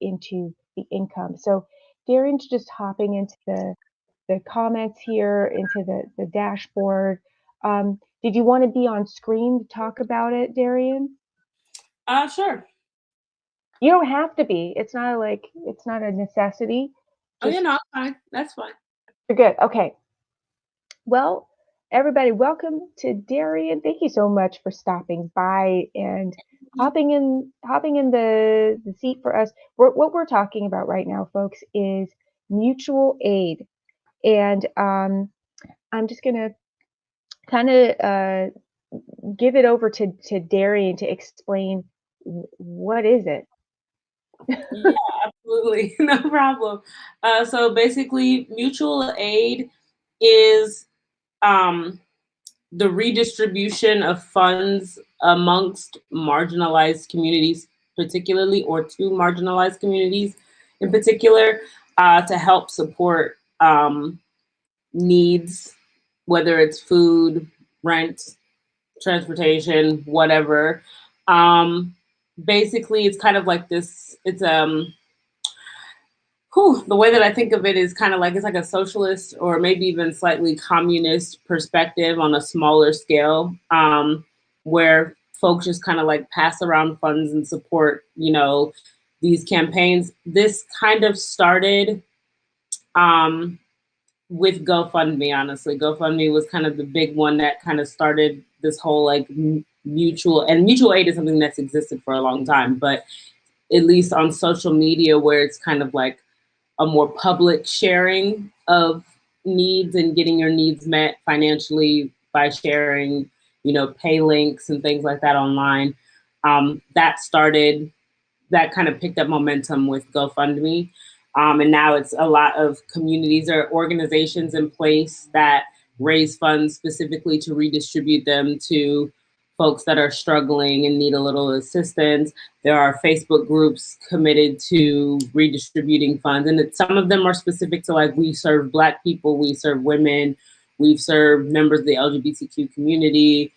into the income. So Darian's just hopping into the comments here, into the dashboard. Did you want to be on screen to talk about it, Darian? Sure. You don't have to be. It's not a necessity. Oh, yeah, no, fine. That's fine. You're good. Okay. Well, everybody, welcome to Darian. Thank you so much for stopping by and hopping in the seat for us. What we're talking about right now, folks, is mutual aid. And I'm just gonna kind of give it over to Darian to explain what is it. Yeah, absolutely. No problem. So basically, mutual aid is the redistribution of funds amongst marginalized communities, particularly, or to marginalized communities in particular, to help support needs, whether it's food, rent, transportation, whatever. Basically, it's kind of like this. It's the way that I think of it is kind of like it's like a socialist or maybe even slightly communist perspective on a smaller scale, where folks just kind of like pass around funds and support, these campaigns. This kind of started with GoFundMe, honestly. GoFundMe was kind of the big one that kind of started this whole like mutual aid is something that's existed for a long time, but at least on social media where it's kind of like a more public sharing of needs and getting your needs met financially by sharing, pay links and things like that online. That kind of picked up momentum with GoFundMe. And now it's a lot of communities or organizations in place that raise funds specifically to redistribute them to folks that are struggling and need a little assistance. There are Facebook groups committed to redistributing funds, and some of them are specific to like, we serve Black people, we serve women, we've served members of the LGBTQ community,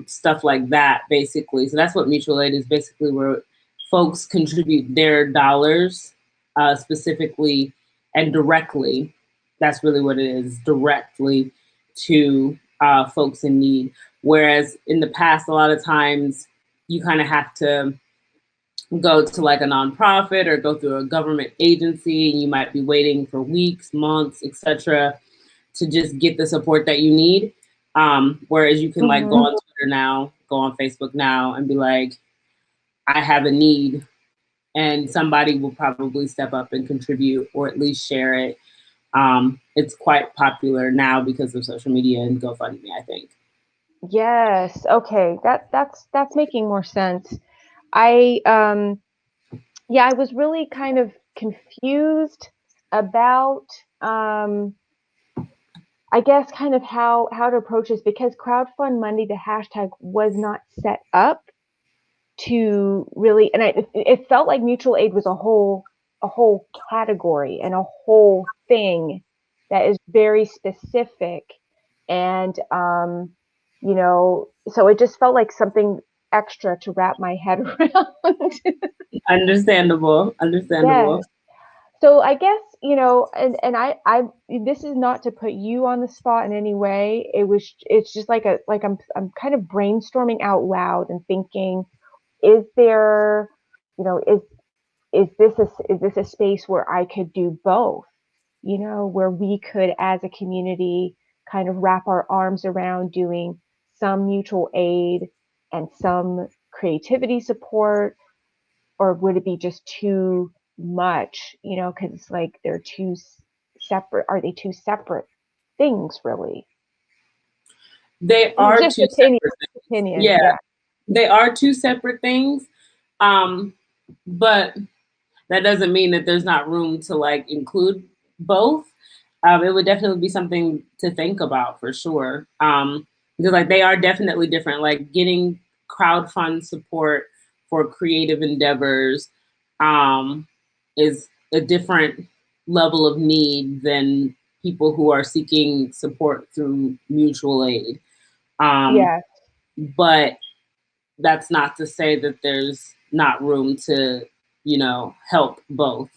stuff like that, basically. So that's what mutual aid is, basically, where folks contribute their dollars specifically and directly. That's really what it is, directly to folks in need. Whereas in the past, a lot of times you kind of have to go to like a nonprofit or go through a government agency, and you might be waiting for weeks, months, etc., to just get the support that you need. Whereas you can like go on Twitter now, go on Facebook now, and be like, I have a need, and somebody will probably step up and contribute or at least share it. It's quite popular now because of social media and GoFundMe, I think. Yes. Okay. That's making more sense. I was really kind of confused about I guess kind of how to approach this, because Crowdfund Monday, the hashtag, was not set up to really, and it felt like mutual aid was a whole category and a whole thing that is very specific, and so it just felt like something extra to wrap my head around. Understandable. Yes. So I guess, and I this is not to put you on the spot in any way. It's just like I'm kind of brainstorming out loud and thinking, is there, is this a space where I could do both? Where we could, as a community, kind of wrap our arms around doing some mutual aid and some creativity support, or would it be just too much? Because it's like they're two separate. Are they two separate things, really? They are just two separate things. opinion. Yeah, they are two separate things. But that doesn't mean that there's not room to like include both. It would definitely be something to think about for sure. Because like they are definitely different. Like getting crowdfund support for creative endeavors is a different level of need than people who are seeking support through mutual aid. But that's not to say that there's not room to help both.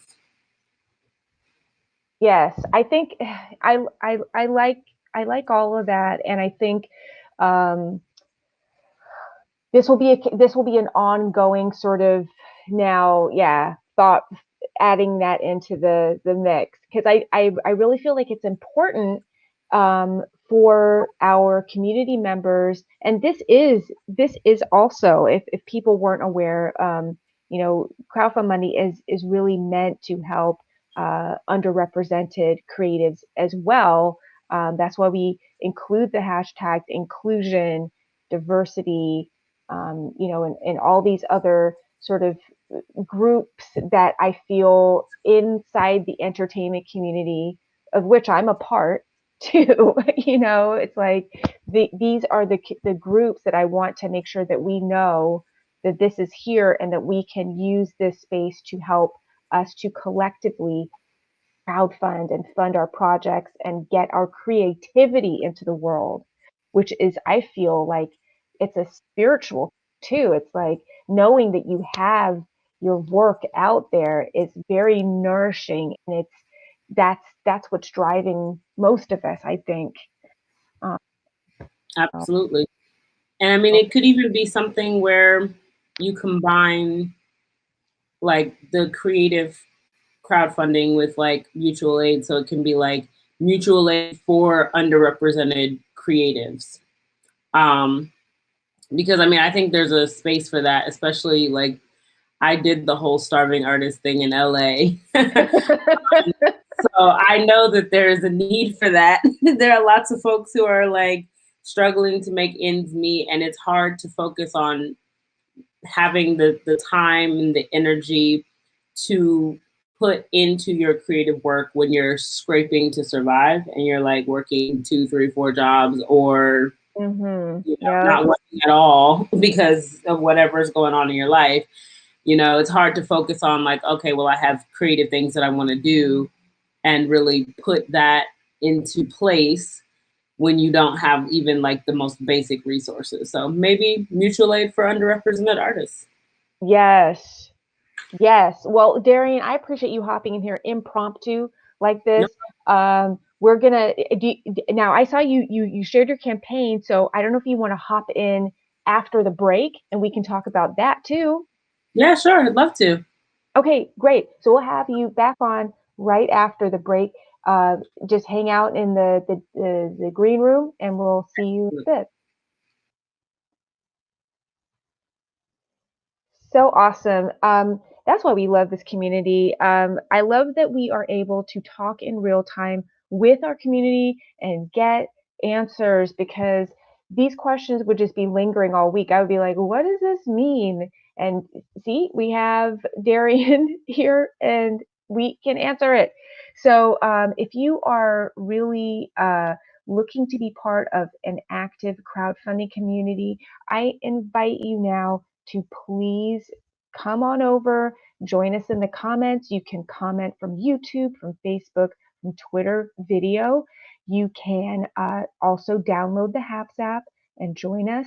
Yes, I think I like all of that, and I think um, this will be an ongoing sort of now, yeah, thought adding that into the mix because I really feel like it's important for our community members, and this is also if people weren't aware, crowdfund money is really meant to help underrepresented creatives as well. That's why we include the hashtag inclusion, diversity, and all these other sort of groups that I feel inside the entertainment community, of which I'm a part too. It's like these are the groups that I want to make sure that we know that this is here and that we can use this space to help us to collectively crowdfund and fund our projects and get our creativity into the world, which is, I feel like it's a spiritual too. It's like knowing that you have your work out there is very nourishing, and that's what's driving most of us, I think. Um, Absolutely. And I mean, it could even be something where you combine like the creative crowdfunding with like mutual aid. So it can be like mutual aid for underrepresented creatives. Um, because I mean, I think there's a space for that, especially like I did the whole starving artist thing in LA. So I know that there is a need for that. There are lots of folks who are like struggling to make ends meet, and it's hard to focus on having the time and the energy to put into your creative work when you're scraping to survive and you're like working 2, 3, 4 jobs or yeah. not working at all because of whatever's going on in your life. It's hard to focus on like, okay, well, I have creative things that I want to do and really put that into place when you don't have even like the most basic resources. So maybe mutual aid for underrepresented artists. Yes. Yes. Well, Darian, I appreciate you hopping in here impromptu like No, this. We're gonna now. I saw you shared your campaign, so I don't know if you want to hop in after the break and we can talk about that too. yeah, sure, I'd love to. Okay, great. So we'll have you back on right after the break. Uh, just hang out in the green room, and we'll see you in a bit. So awesome. That's why we love this community. I love that we are able to talk in real time with our community and get answers because these questions would just be lingering all week. I would be like, what does this mean? And see, we have Darian here and we can answer it. So if you are really looking to be part of an active crowdfunding community, I invite you now to please come on over, join us in the comments. You can comment from YouTube, from Facebook, from Twitter video. You can also download the HAPS app and join us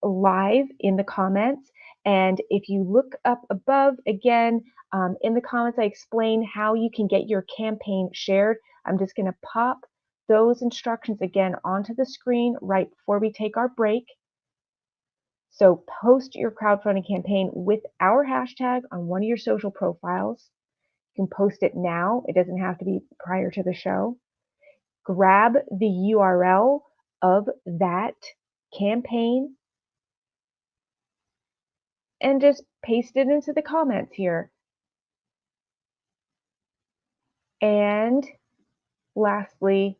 live in the comments. And if you look up above again, in the comments, I explain how you can get your campaign shared. I'm just going to pop those instructions again onto the screen right before we take our break. So post your crowdfunding campaign with our hashtag on one of your social profiles. You can post it now. It doesn't have to be prior to the show. Grab the URL of that campaign and just paste it into the comments here. And lastly,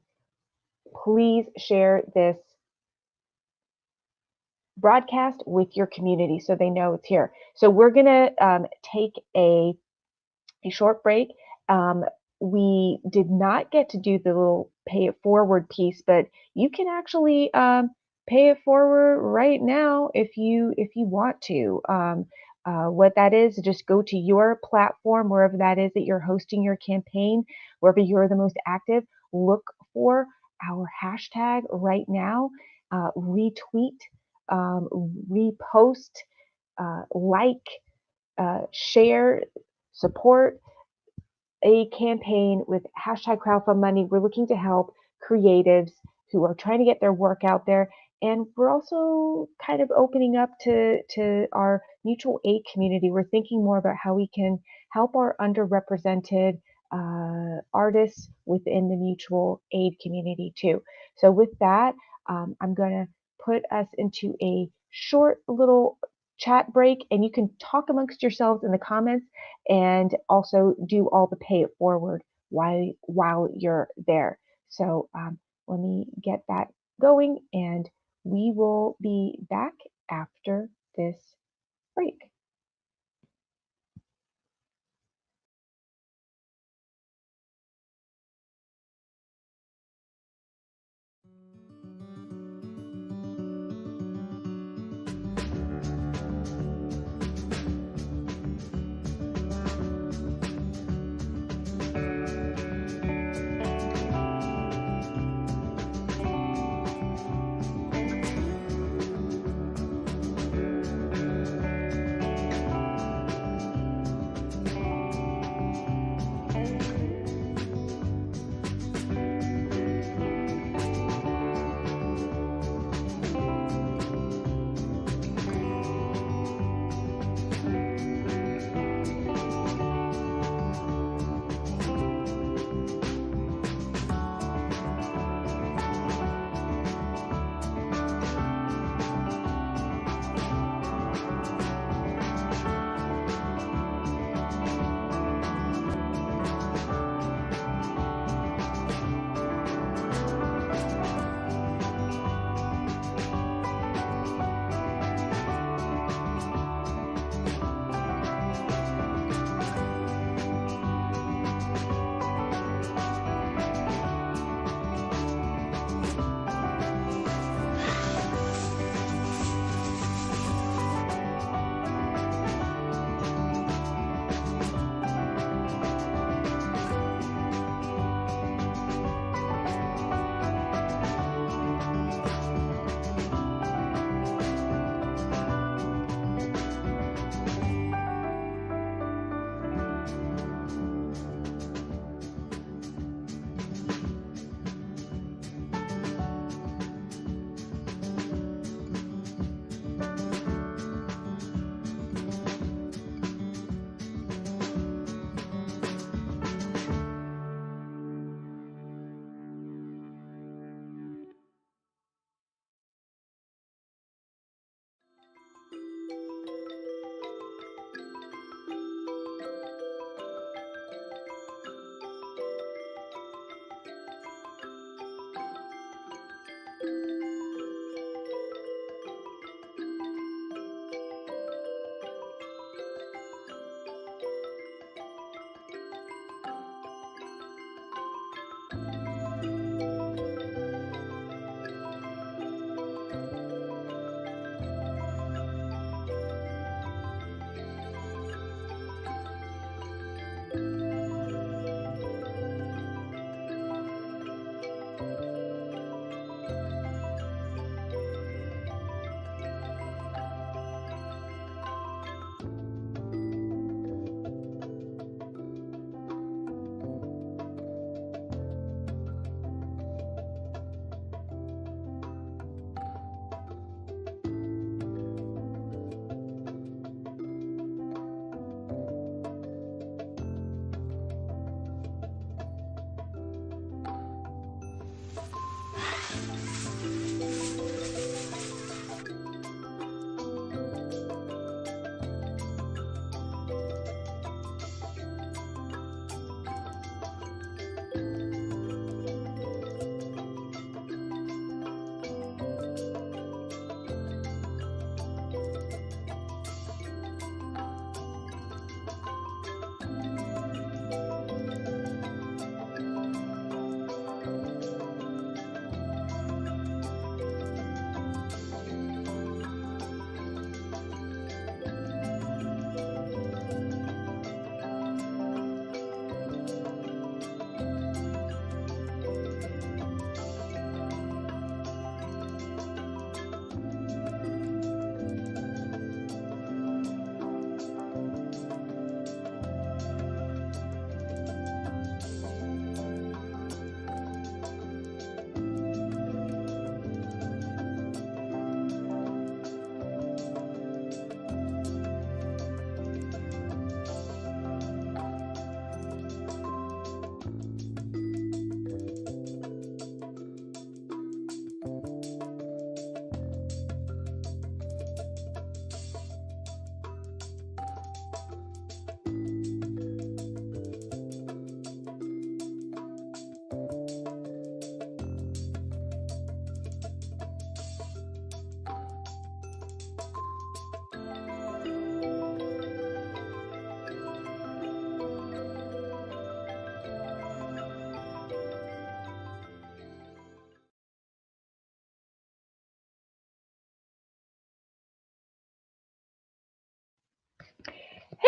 please share this broadcast with your community so they know it's here. So we're going to take a short break. We did not get to do the little pay it forward piece, but you can actually pay it forward right now if you want to. What that is, just go to your platform, wherever that is that you're hosting your campaign, wherever you're the most active, look for our hashtag right now, retweet, repost, like, share, support a campaign with hashtag crowdfund money. We're looking to help creatives who are trying to get their work out there. And we're also kind of opening up to our mutual aid community. We're thinking more about how we can help our underrepresented artists within the mutual aid community too. So with that, I'm going to put us into a short little chat break, and you can talk amongst yourselves in the comments and also do all the pay it forward while you're there. So let me get that going, and we will be back after this break.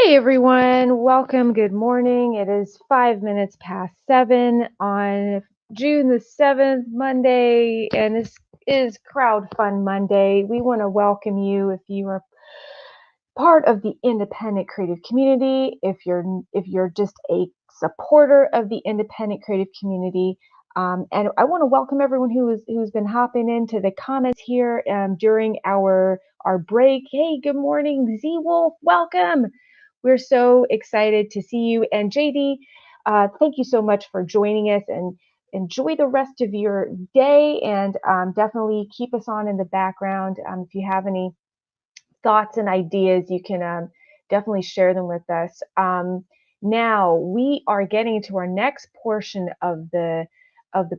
Hey everyone, welcome. Good morning. It is 5 minutes past 7 on June the 7th, Monday, and this is Crowdfund Monday. We want to welcome you if you are part of the independent creative community, if you're just a supporter of the independent creative community. And I want to welcome everyone who's been hopping into the comments here during our break. Hey, good morning, Z Wolf. Welcome. We're so excited to see you. And JD, thank you so much for joining us, and enjoy the rest of your day. And definitely keep us on in the background. If you have any thoughts and ideas, you can definitely share them with us. Now we are getting to our next portion of the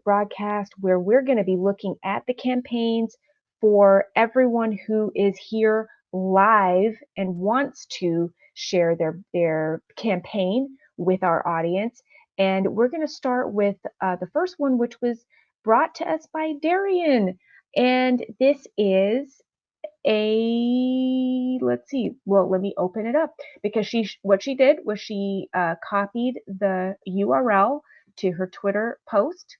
broadcast, where we're going to be looking at the campaigns for everyone who is here live and wants to share their campaign with our audience. And we're going to start with the first one, which was brought to us by Darian. And this is let's see, well, let me open it up, because what she did was she copied the URL to her Twitter post,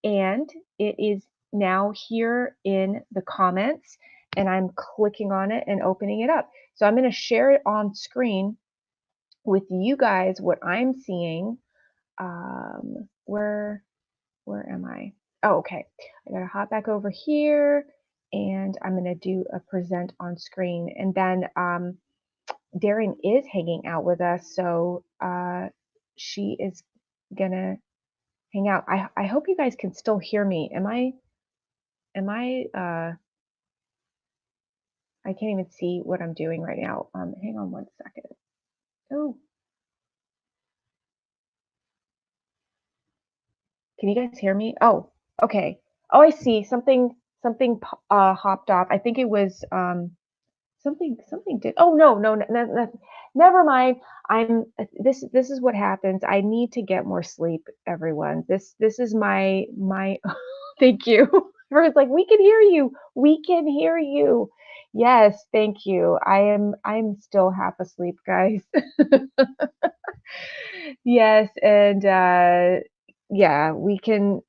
and it is now here in the comments, and I'm clicking on it and opening it up. So I'm going to share it on screen with you guys what I'm seeing. Where am I? Oh, okay. I gotta hop back over here, and I'm gonna do a present on screen. And then Darren is hanging out with us, so she is gonna hang out. I hope you guys can still hear me. Am I I can't even see what I'm doing right now. Hang on one second. Oh, can you guys hear me? Oh, okay. Oh, I see. Something hopped off. I think it was something did. Oh, no, never mind. This is what happens. I need to get more sleep, everyone. This is my thank you. Everyone's like, we can hear you. We can hear you. Yes, thank you. I'm still half asleep, guys. Yes, and yeah, we can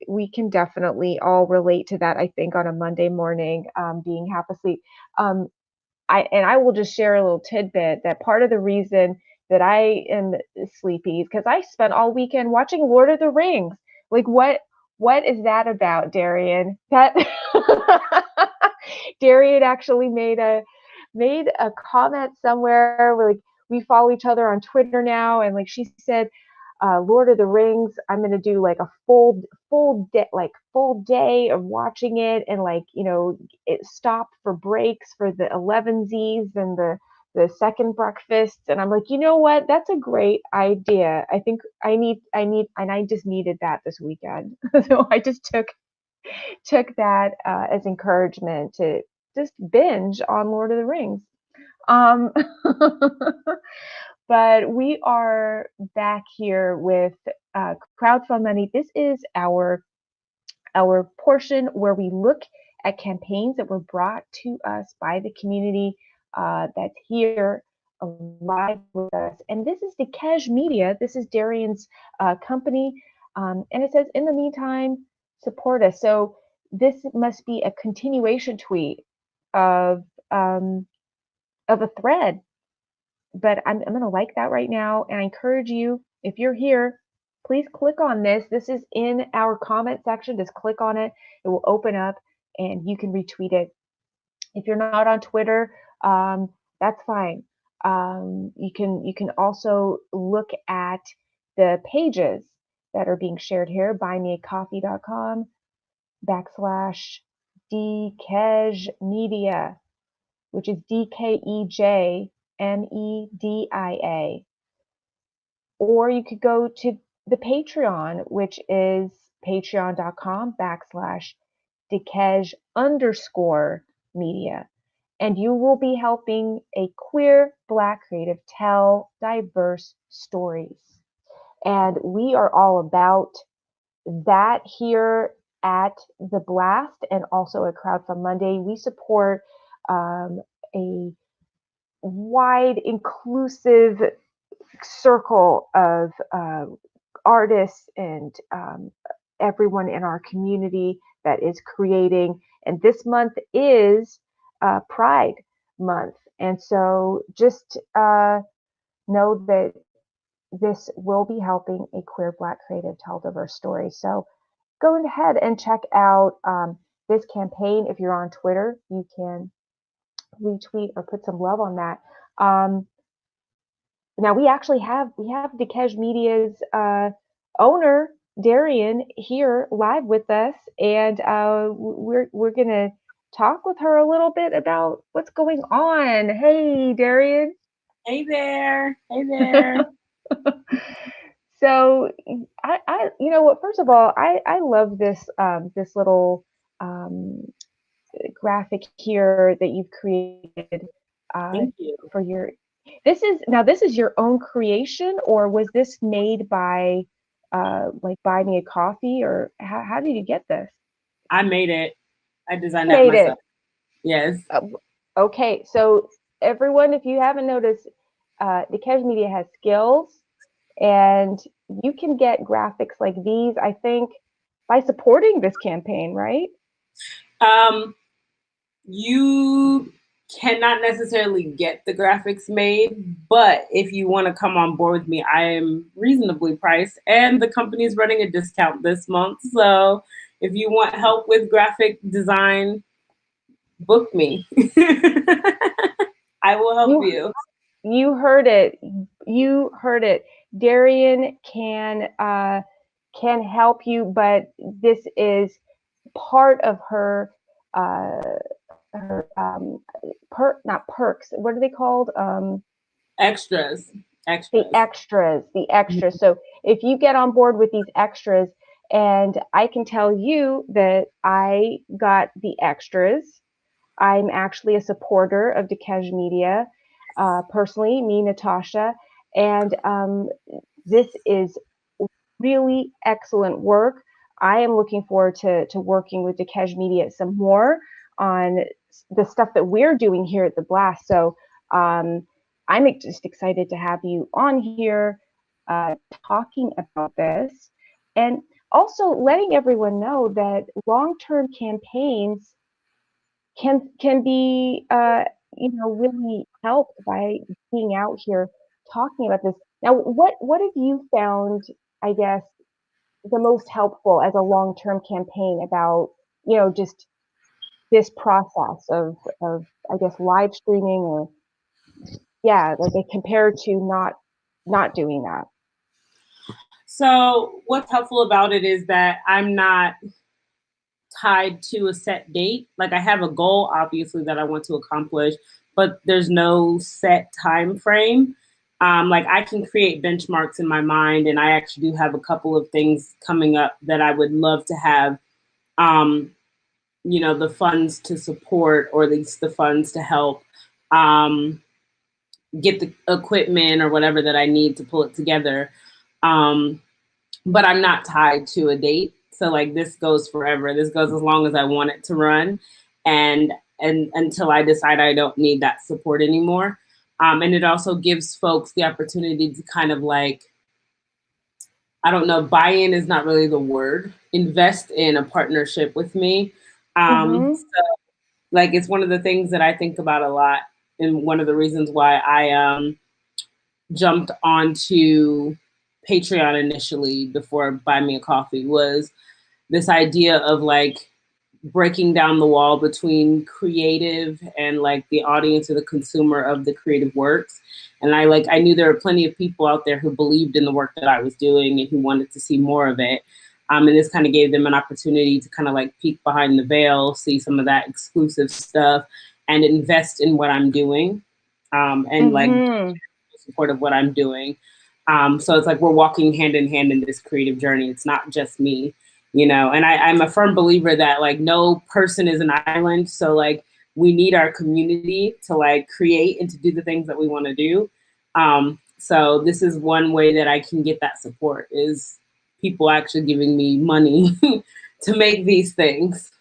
definitely all relate to that, I think, on a Monday morning, being half asleep. Um, I will just share a little tidbit that part of the reason that I am sleepy is because I spent all weekend watching Lord of the Rings. Like, what is that about, Darian? That Darian actually made a comment somewhere where, like, we follow each other on Twitter now, and like she said, Lord of the Rings, I'm gonna do like a full day of watching it, and like, it stopped for breaks for the 11Zs and the second breakfasts, and I'm like, you know what? That's a great idea. I think and I just needed that this weekend. So I just took that as encouragement to just binge on Lord of the Rings. Um, but we are back here with crowdfund money. This is our portion where we look at campaigns that were brought to us by the community that's here live with us. And this is Dekej Media. This is Darian's company. And it says, in the meantime, support us. So this must be a continuation tweet of um, of a thread, but I'm going to like that right now. And I encourage you, if you're here, please click on this. This is in our comment section. Just click on it. It will open up and you can retweet it. If you're not on Twitter, that's fine. You can also look at the pages that are being shared here. buymeacoffee.com/Dekej Media, which is DKEJMEDIA. Or you could go to the Patreon, which is patreon.com/Dekej_media. And you will be helping a queer Black creative tell diverse stories. And we are all about that here at The Blast, and also at Crowdfund Monday. We support a wide, inclusive circle of artists and everyone in our community that is creating. And this month is Pride Month. And so just know that this will be helping a queer Black creative tell diverse stories. So go ahead and check out this campaign. If you're on Twitter, you can retweet or put some love on that. Now we have Dikej Media's owner Darian here live with us, and we're gonna talk with her a little bit about what's going on. Hey, Darian. Hey there. Hey there. So you know what? First of all, I love this little um, graphic here that you've created Thank you. for your. This is your own creation, or was this made by like Buy Me a Coffee, or how did you get this? I made it. I designed that Made it. myself. Yes. Okay, so everyone, if you haven't noticed, the Cash Media has skills, and you can get graphics like these, I think, by supporting this campaign, right? Um, you cannot necessarily get the graphics made, but if you want to come on board with me, I am reasonably priced, and the company is running a discount this month. So if you want help with graphic design, book me. I will help You you. you heard it. You heard it. Darian can help you, but this is part of her uh her not perks. What are they called? Extras. The Extras. extras, the extras. So if you get on board with these extras, and I can tell you that I got the extras. I'm actually a supporter of Dekej Media, personally, me, Natasha, and this is really excellent work. I am looking forward to working with Dekej Media some more on the stuff that we're doing here at the Blast. So I'm just excited to have you on here talking about this, and also letting everyone know that long-term campaigns can be really helped by being out here talking about this. Now, what have you found, I guess, the most helpful as a long-term campaign about, just this process of I guess live streaming, or yeah, like compared to not doing that. So what's helpful about it is that I'm not tied to a set date. Like I have a goal, obviously, that I want to accomplish, but there's no set time frame. Like I can create benchmarks in my mind, and I actually do have a couple of things coming up that I would love to have, um, the funds to support, or at least the funds to help um, get the equipment or whatever that I need to pull it together. Um, but I'm not tied to a date. So like this goes forever. This goes as long as I want it to run, and until I decide I don't need that support anymore. And it also gives folks the opportunity to kind of like, I don't know, buy-in is not really the word. Invest in a partnership with me. Mm-hmm. So like it's one of the things that I think about a lot, and one of the reasons why I jumped onto Patreon initially before Buy Me a Coffee was this idea of like breaking down the wall between creative and like the audience or the consumer of the creative works. And I knew there were plenty of people out there who believed in the work that I was doing and who wanted to see more of it. And this kind of gave them an opportunity to kind of like peek behind the veil, see some of that exclusive stuff, and invest in what I'm doing, and like Mm-hmm. support of what I'm doing. So it's like we're walking hand in hand in this creative journey. It's not just me, and I'm a firm believer that like no person is an island. So like we need our community to like create and to do the things that we want to do. So this is one way that I can get that support is people actually giving me money to make these things.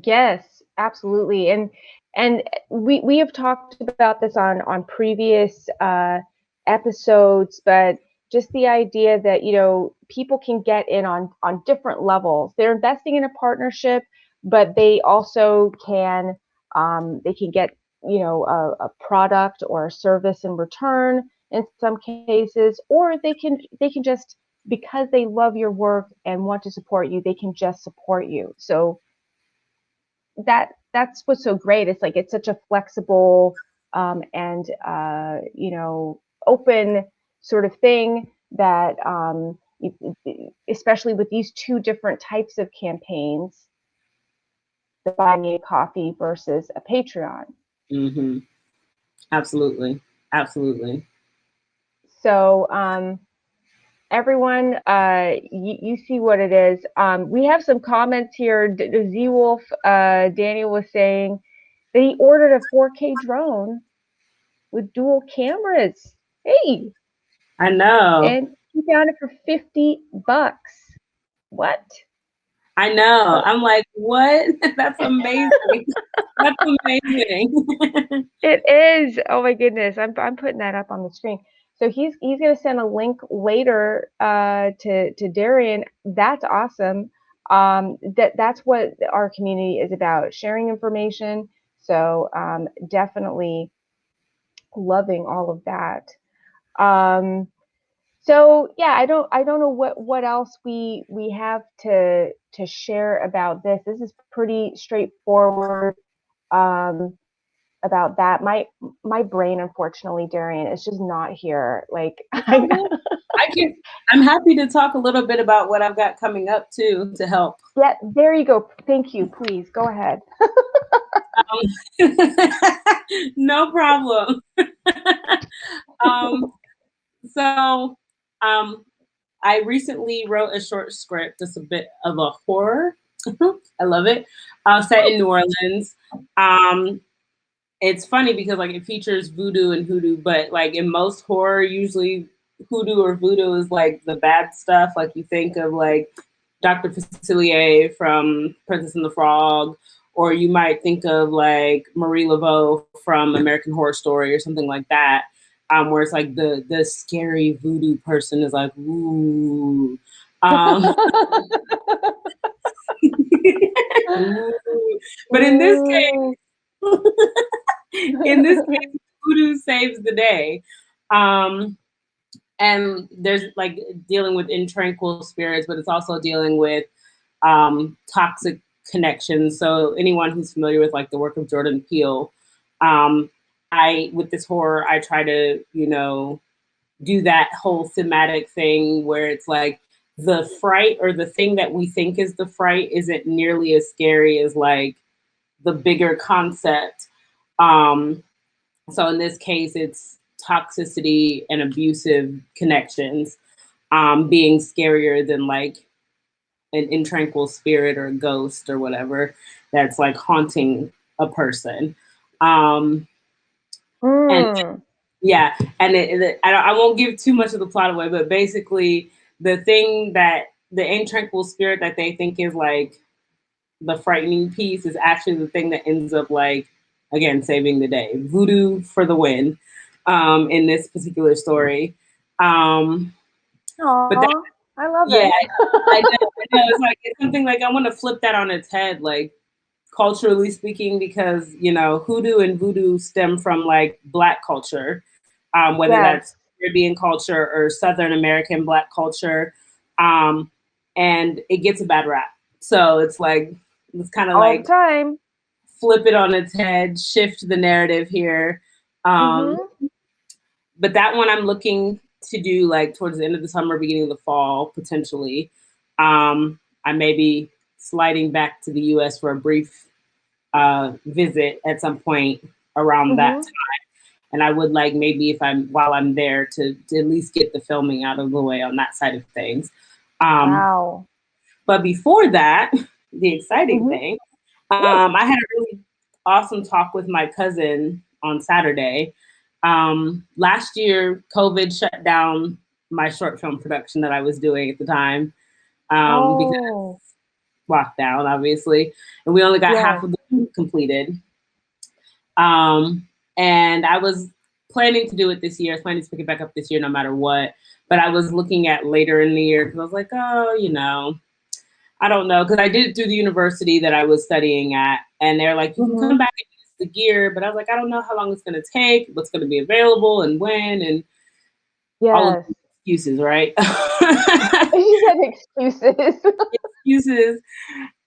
Yes, absolutely. And we have talked about this on previous episodes, but just the idea that, people can get in on different levels. They're investing in a partnership, but they can get, a product or a service in return in some cases, or they can just, because they love your work and want to support you, they can just support you. So that's what's so great. It's like it's such a flexible and open sort of thing that especially with these two different types of campaigns, the Buy Me a Coffee versus a Patreon. Mm-hmm. Absolutely. Absolutely. So everyone, you see what it is. We have some comments here. Z Wolf, Daniel was saying that he ordered a 4K drone with dual cameras. Hey, I know. and he found it for $50. What? I know. So I'm like, what? That's amazing. That's amazing. it is. Oh my goodness. I'm putting that up on the screen. So he's gonna send a link later to Darian. That's awesome. That's what our community is about, sharing information. So definitely loving all of that. Um, so yeah, I don't know what else we have to share about this. This is pretty straightforward. Um, about that. My brain, unfortunately, Darian, is just not here. Like I I can. I'm happy to talk a little bit about what I've got coming up too to help. yeah, there you go. Thank you. Please go ahead. No problem. um, so, um, I recently wrote a short script. It's a bit of a horror. I love it. Set in New Orleans. Um, it's funny because like it features voodoo and hoodoo, but like in most horror, usually hoodoo or voodoo is like the bad stuff. Like you think of like Dr. Facilier from Princess and the Frog, or you might think of like Marie Laveau from American Horror Story or something like that. Where it's like the scary voodoo person is like, ooh. Um, ooh. But in this Ooh. case, in this case, voodoo saves the day. Um, and there's like dealing with intranquil spirits, but it's also dealing with toxic connections. So anyone who's familiar with like the work of Jordan Peele, with this horror, I try to, do that whole thematic thing where it's like the fright or the thing that we think is the fright isn't nearly as scary as like the bigger concept. Um, so in this case, it's toxicity and abusive connections being scarier than like an intranquil spirit or a ghost or whatever that's like haunting a person. Um, and Mm. yeah, and I won't give too much of the plot away, but basically, the thing that the intranquil spirit that they think is like the frightening piece is actually the thing that ends up like again saving the day. Voodoo for the win in this particular story. Um, but that, Aw, I love yeah, it. I know. It's something like I want to flip that on its head, like culturally speaking, because hoodoo and voodoo stem from like Black culture, whether Yes, that's Caribbean culture or Southern American Black culture, um, and it gets a bad rap. So it's kind of all the like time. flip it on its head, shift the narrative here. Um, Mm-hmm. but that one I'm looking to do like towards the end of the summer, beginning of the fall, potentially. I may be sliding back to the US for a brief visit at some point around that Mm-hmm. time. And I would like maybe if I'm while I'm there to at least get the filming out of the way on that side of things. Um, Wow. but before that, the exciting Mm-hmm. thing, I had a really awesome talk with my cousin on Saturday. Last year, COVID shut down my short film production that I was doing at the time because Oh, lockdown, obviously, and we only got half yes. of the completed. And I was planning to do it this year. I was planning to pick it back up this year no matter what. But I was looking at later in the year because I was like, oh, I don't know. Because I did it through the university that I was studying at. And they're like, you can come Mm-hmm. back and use the gear. But I was like, I don't know how long it's going to take, what's going to be available, and when, and all of Yes. the excuses, right? She said excuses. Excuses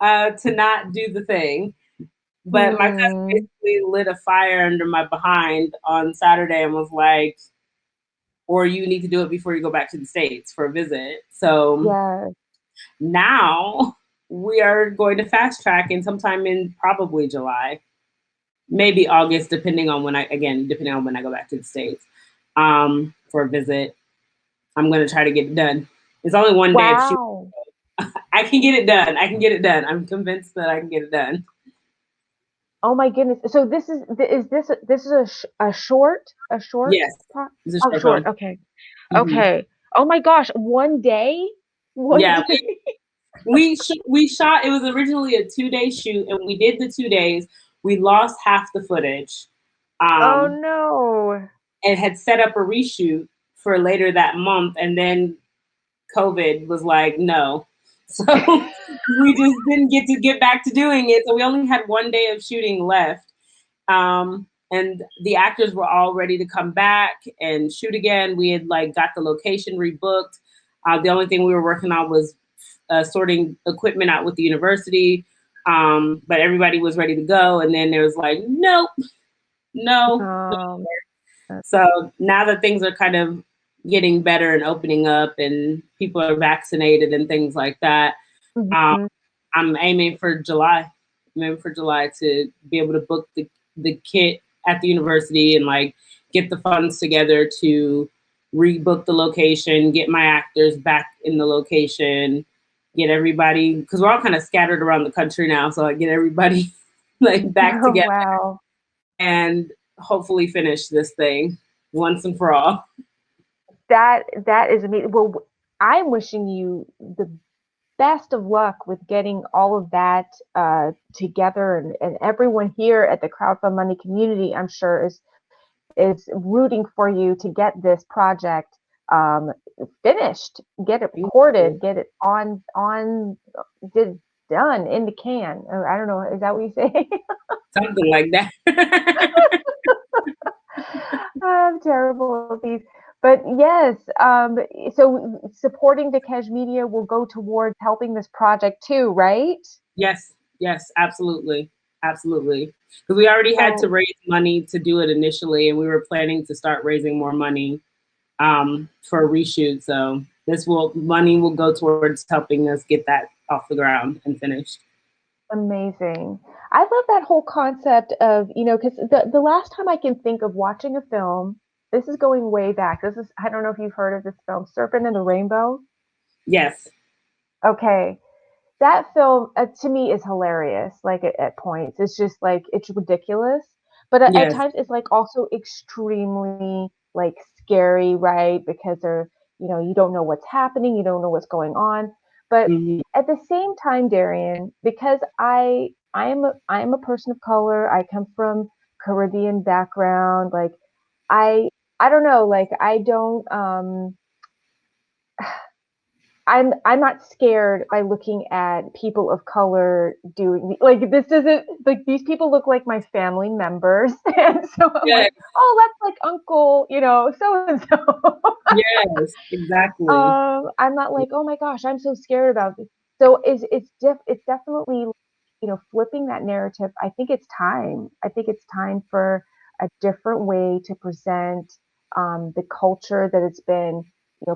to not do the thing. But my cousin Hmm. basically lit a fire under my behind on Saturday and was like, or you need to do it before you go back to the States for a visit. So Yes. now we are going to fast track in sometime in probably July, maybe August, depending on when I go back to the States for a visit. I'm going to try to get it done. It's only one day of shoot. Wow. I can get it done. I can get it done. I'm convinced that I can get it done. Oh my goodness. So this is a short Yes, pro it's a oh, short short. film. Okay. Hmm. Okay. Oh my gosh, one day? One Yeah, day. we shot. It was originally a 2 day shoot, and we did the 2 days. We lost half the footage, Oh um, no. and had set up a reshoot for later that month, and then COVID was like, no. So we just didn't get back to doing it. So we only had 1 day of shooting left. And the actors were all ready to come back and shoot again. We had like got the location rebooked. The only thing we were working on was sorting equipment out with the university. But everybody was ready to go. And then there was like, nope, no. Um, So now that things are kind of getting better and opening up and people are vaccinated and things like that, um, mhm. I'm aiming for July. I'm aiming for July to be able to book the kit at the university and like get the funds together to rebook the location, get my actors back in the location, get everybody because we're all kind of scattered around the country now. So I get everybody like back Oh, together wow. and hopefully finish this thing once and for all. That is amazing. Well, I'm wishing you the best of luck with getting all of that together, and everyone here at the Crowdfund Money community, I'm sure, is rooting for you to get this project um, finished, get it Thank recorded, you. get it did done in the can. I don't know, is that what you say? Something like that. I'm terrible at these. But yes, so supporting the Cash Media will go towards helping this project too, right? Yes, yes, absolutely. Absolutely. Because we already had to So raise money to do it initially, and we were planning to start raising more money for a reshoot. So money will go towards helping us get that off the ground and finished. amazing. I love that whole concept of, because the last time I can think of watching a film, this is going way back. I don't know if you've heard of this film, Serpent and the Rainbow. Yes. Okay. That film to me is hilarious, like at points. It's just like, it's ridiculous. But at Yes. times it's like also extremely like scary, right? Because you don't know what's happening, you don't know what's going on. But Mhm. at the same time, Darian, because I am a person of color, I come from Caribbean background, like I I don't know, like I don't I'm not scared by looking at people of color doing like this doesn't like these people look like my family members. And so I'm Yes. like, oh, that's like uncle, so and so. Yes. Exactly. I'm not like, oh my gosh, I'm so scared about this. So it's definitely, flipping that narrative. I think it's time. I think it's time for a different way to present the culture that it's been,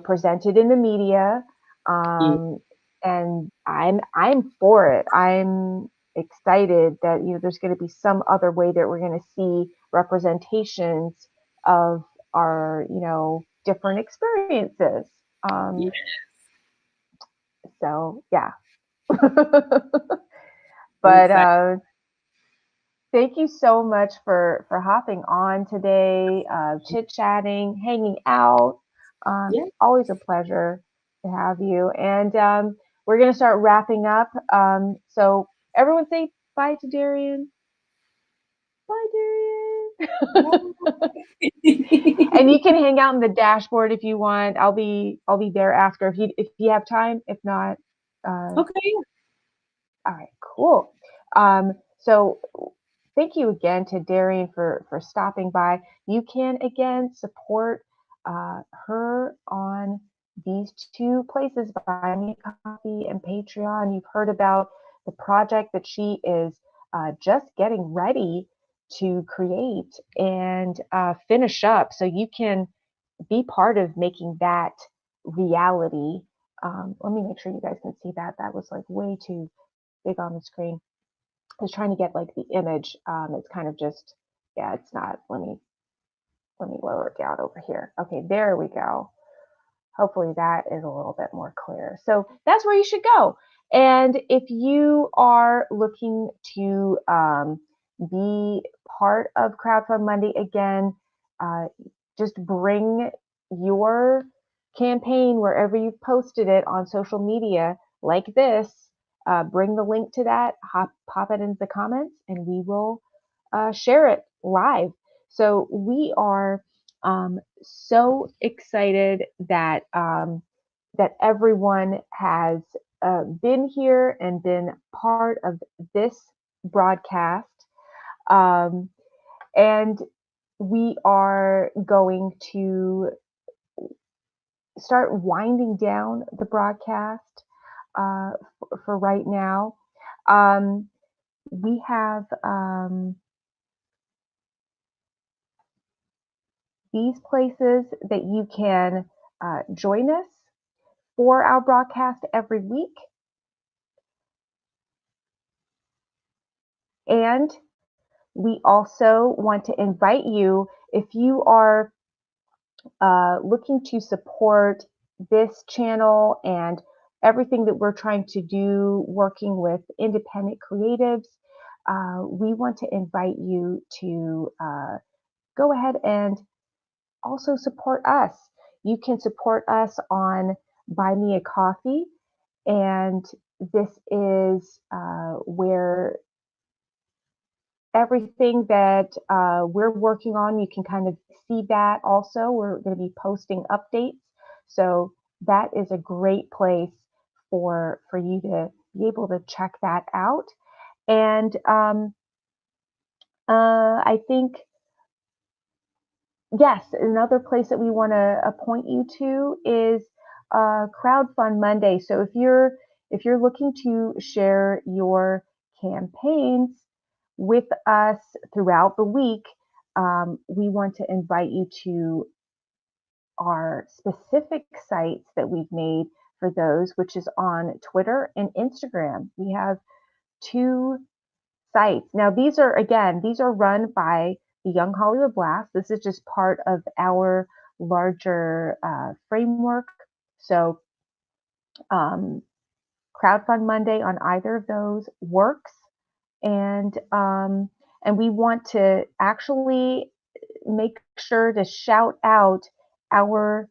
presented in the media. Mm. Um, and I'm for it. I'm excited that, there's going to be some other way that we're going to see representations of our, different experiences. Yeah. So yeah. I'm But excited. thank you so much for hopping on today, chit chatting, hanging out. Yeah. Always a pleasure to have you. And we're gonna start wrapping up. So everyone say bye to Darian. Bye, Darian. And you can hang out in the dashboard if you want. I'll be there after if you have time. If not, Okay. all right, cool. So thank you again to Darian for stopping by. You can again support her on these two places, Buy Me a Coffee and Patreon. You've heard about the project that she is just getting ready to create and finish up, so you can be part of making that reality. Let me make sure you guys can see that. That was like way too big on the screen. I was trying to get like the image. It's kind of just, yeah, it's not. Let me lower it down over here. Okay, there we go. Hopefully that is a little bit more clear. So that's where you should go. And if you are looking to be part of Crowdfund Monday again, uh, just bring your campaign wherever you've posted it on social media like this. Bring the link to that, pop it into the comments, and we will share it live. So we are so excited that that everyone has been here and been part of this broadcast. Um, and we are going to start winding down the broadcast for right now. We have these places that you can join us for our broadcast every week. And we also want to invite you, if you are looking to support this channel and everything that we're trying to do working with independent creatives, we want to invite you to go ahead and also support us. You can support us on Buy Me a Coffee, and this is where everything that we're working on, you can kind of see that also. We're going to be posting updates. So that is a great place for you to be able to check that out. And I think, yes, another place that we want to point you to is Crowdfund Monday. So if you're looking to share your campaigns with us throughout the week, we want to invite you to our specific sites that we've made for those, which is on Twitter and Instagram. We have two sites. Now, these are run by the Young Hollywood Blast. This is just part of our larger framework. So, Crowdfund Monday on either of those works, and we want to actually make sure to shout out our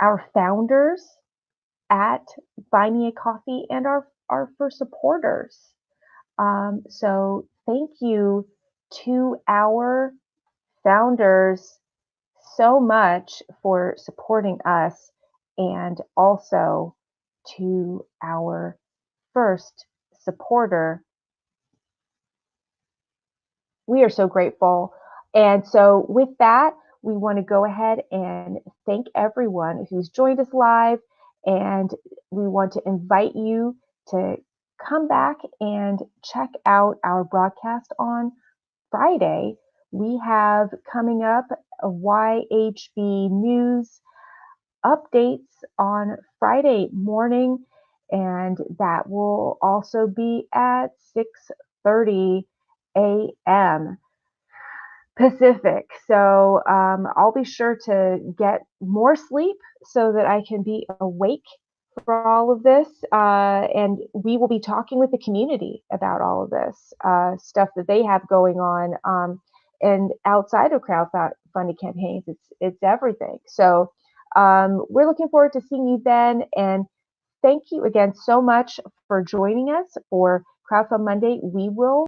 our founders at Buy Me a Coffee and our first supporters. So thank you to our founders so much for supporting us, and also to our first supporter. We are so grateful. And so with that, we want to go ahead and thank everyone who's joined us live. And we want to invite you to come back and check out our broadcast on Friday. We have coming up a YHB News updates on Friday morning, and that will also be at 6:30 a.m. Pacific. So I'll be sure to get more sleep so that I can be awake for all of this. And we will be talking with the community about all of this stuff that they have going on. And outside of crowdfunding campaigns, it's everything. So we're looking forward to seeing you then. And thank you again so much for joining us for Crowdfund Monday. We will